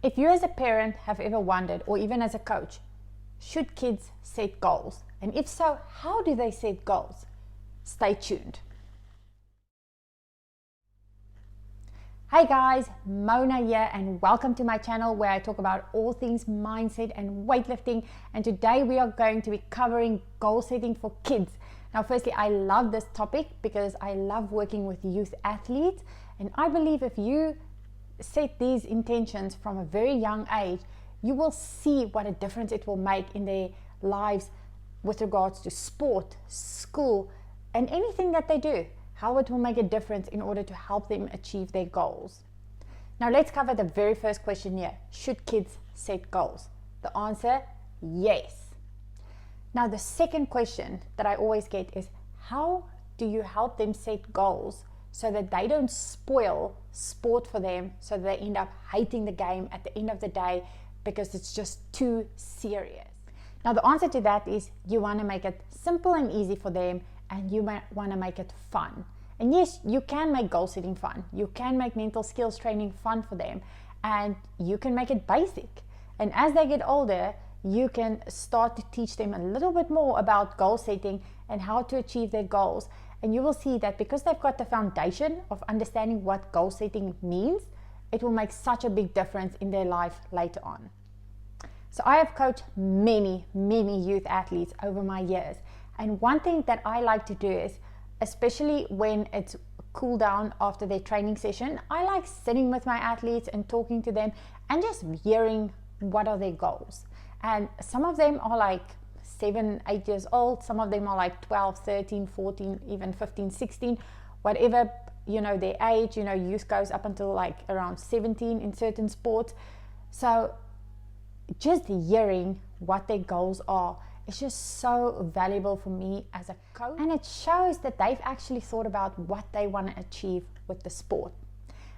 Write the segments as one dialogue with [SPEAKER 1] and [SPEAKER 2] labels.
[SPEAKER 1] If you as a parent have ever wondered, or even as a coach, should kids set goals? And if so, how do they set goals? Stay tuned. Hey guys, Mona here and welcome to my channel where I talk about all things mindset and weightlifting, and today we are going to be covering goal setting for kids. Now firstly, I love this topic because I love working with youth athletes, and I believe if you set these intentions from a very young age, you will see what a difference it will make in their lives with regards to sport, school, and anything that they do, how it will make a difference in order to help them achieve their goals. Now let's cover the very first question here. Should kids set goals? The answer, yes. Now the second question that I always get is, how do you help them set goals so that they don't spoil sport for them, so that they end up hating the game at the end of the day because it's just too serious? Now the answer to that is, you want to make it simple and easy for them, and you want to make it fun. And yes, you can make goal setting fun. You can make mental skills training fun for them, and you can make it basic. And as they get older, you can start to teach them a little bit more about goal setting and how to achieve their goals. And you will see that because they've got the foundation of understanding what goal setting means, it will make such a big difference in their life later on. So I have coached many youth athletes over my years. And one thing that I like to do is, especially when it's cool down after their training session, I like sitting with my athletes and talking to them and just hearing what are their goals. And some of them are like 7, 8 years old. Some of them are like 12, 13, 14, even 15, 16, whatever, their age. Youth goes up until like around 17 in certain sports. So just hearing what their goals are, it's just so valuable for me as a coach, and it shows that they've actually thought about what they want to achieve with the sport.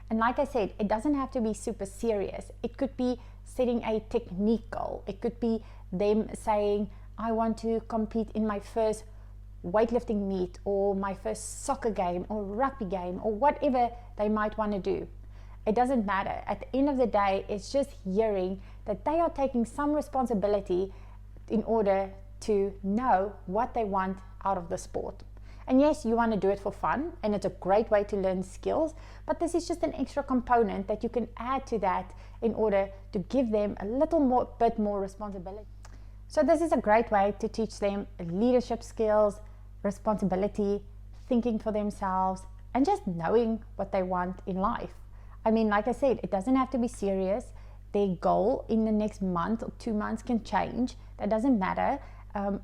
[SPEAKER 1] And like I said, it doesn't have to be super serious. It could be setting a technique goal. It could be them saying, I want to compete in my first weightlifting meet, or my first soccer game or rugby game, or whatever they might want to do. It doesn't matter. At the end of the day, it's just hearing that they are taking some responsibility in order to know what they want out of the sport. And yes, you want to do it for fun, and it's a great way to learn skills, but this is just an extra component that you can add to that in order to give them a bit more responsibility. So this is a great way to teach them leadership skills, responsibility, thinking for themselves, and just knowing what they want in life. I mean, like I said, it doesn't have to be serious. Their goal in the next month or 2 months can change. That doesn't matter.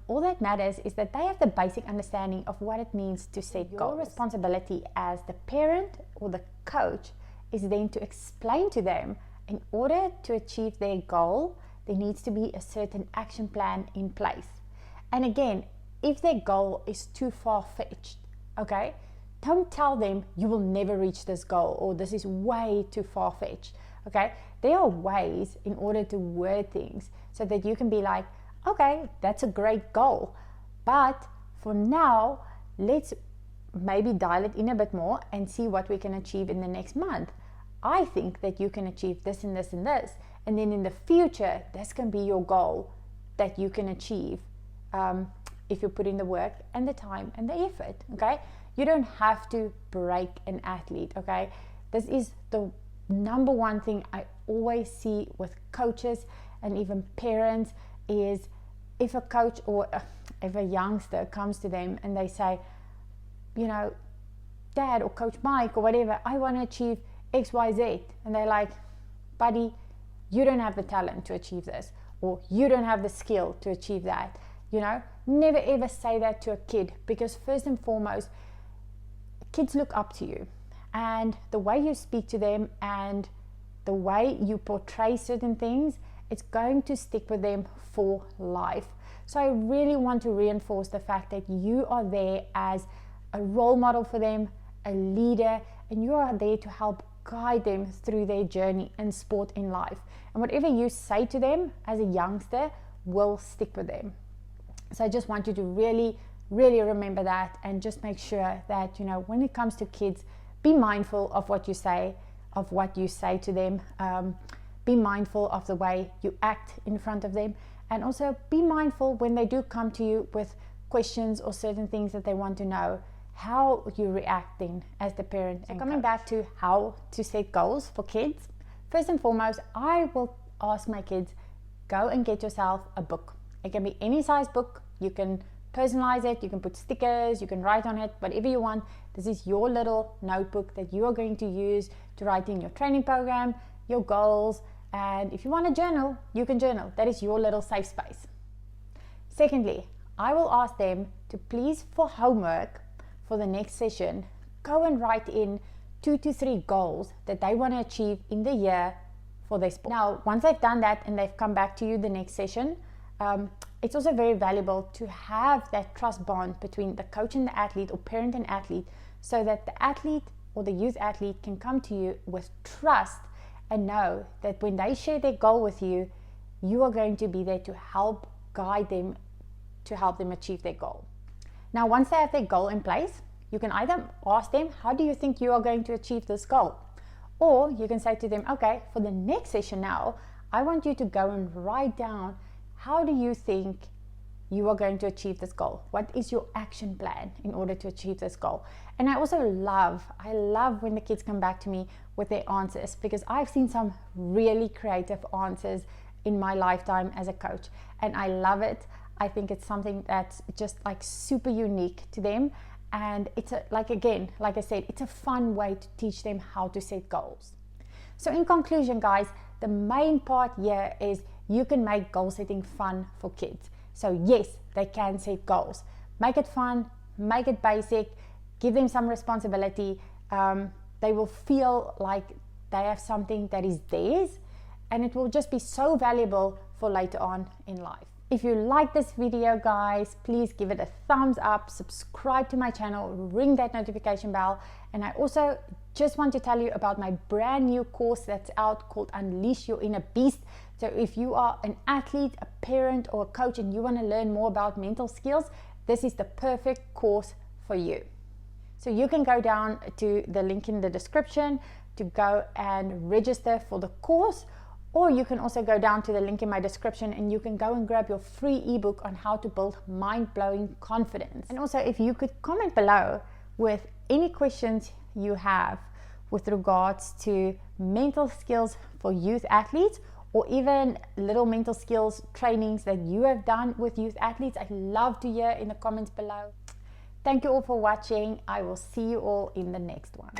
[SPEAKER 1] All that matters is that they have the basic understanding of what it means to set goals. Your responsibility as the parent or the coach is then to explain to them, in order to achieve their goal, there needs to be a certain action plan in place. And again, if their goal is too far-fetched, okay, don't tell them you will never reach this goal, or this is way too far-fetched. Okay, there are ways in order to word things so that you can be like, okay, that's a great goal, but for now, let's maybe dial it in a bit more and see what we can achieve in the next month. I think that you can achieve this and this and this, and then in the future, this can be your goal that you can achieve if you put in the work and the time and the effort. Okay, you don't have to break an athlete. Okay, this is the number one thing I always see with coaches and even parents is, if a coach or if a youngster comes to them and they say, Dad or Coach Mike or whatever, I want to achieve XYZ, and they're like, buddy, you don't have the talent to achieve this, or you don't have the skill to achieve that. Never ever say that to a kid, because first and foremost, kids look up to you. And the way you speak to them and the way you portray certain things, it's going to stick with them for life. So I really want to reinforce the fact that you are there as a role model for them, a leader, and you are there to help guide them through their journey in sport in life. And whatever you say to them as a youngster will stick with them. So I just want you to really remember that, and just make sure that, when it comes to kids, be mindful of what you say to them. be mindful of the way you act in front of them, and also be mindful when they do come to you with questions or certain things that they want to know, how you react then as the parent. So coming back to how to set goals for kids, first and foremost, I will ask my kids, go and get yourself a book. It can be any size book. You can personalize it, you can put stickers, you can write on it, whatever you want. This is your little notebook that you are going to use to write in your training program, your goals, and if you want to journal, you can journal. That is your little safe space. Secondly, I will ask them to please, for homework for the next session, go and write in 2 to 3 goals that they want to achieve in the year for their sport. Now, once they've done that and they've come back to you the next session, it's also very valuable to have that trust bond between the coach and the athlete, or parent and athlete, so that the athlete or the youth athlete can come to you with trust and know that when they share their goal with you, you are going to be there to help guide them, to help them achieve their goal. Now, once they have their goal in place, you can either ask them, how do you think you are going to achieve this goal? Or you can say to them, okay, for the next session now, I want you to go and write down, how do you think you are going to achieve this goal? What is your action plan in order to achieve this goal? And I also love when the kids come back to me with their answers, because I've seen some really creative answers in my lifetime as a coach, and I love it. I think it's something that's just like super unique to them, and it's like I said, it's a fun way to teach them how to set goals. So in conclusion, guys, the main part here is you can make goal setting fun for kids. So yes, they can set goals. Make it fun, make it basic, give them some responsibility. They will feel like they have something that is theirs, and it will just be so valuable for later on in life. If you like this video, guys, please give it a thumbs up, subscribe to my channel, ring that notification bell. And I also just want to tell you about my brand new course that's out called Unleash Your Inner Beast. So if you are an athlete, a parent, or a coach and you want to learn more about mental skills, this is the perfect course for you. So you can go down to the link in the description to go and register for the course, or you can also go down to the link in my description and you can go and grab your free ebook on how to build mind-blowing confidence. And also, if you could comment below with any questions you have with regards to mental skills for youth athletes, or even little mental skills trainings that you have done with youth athletes, I'd love to hear in the comments below. Thank you all for watching. I will see you all in the next one.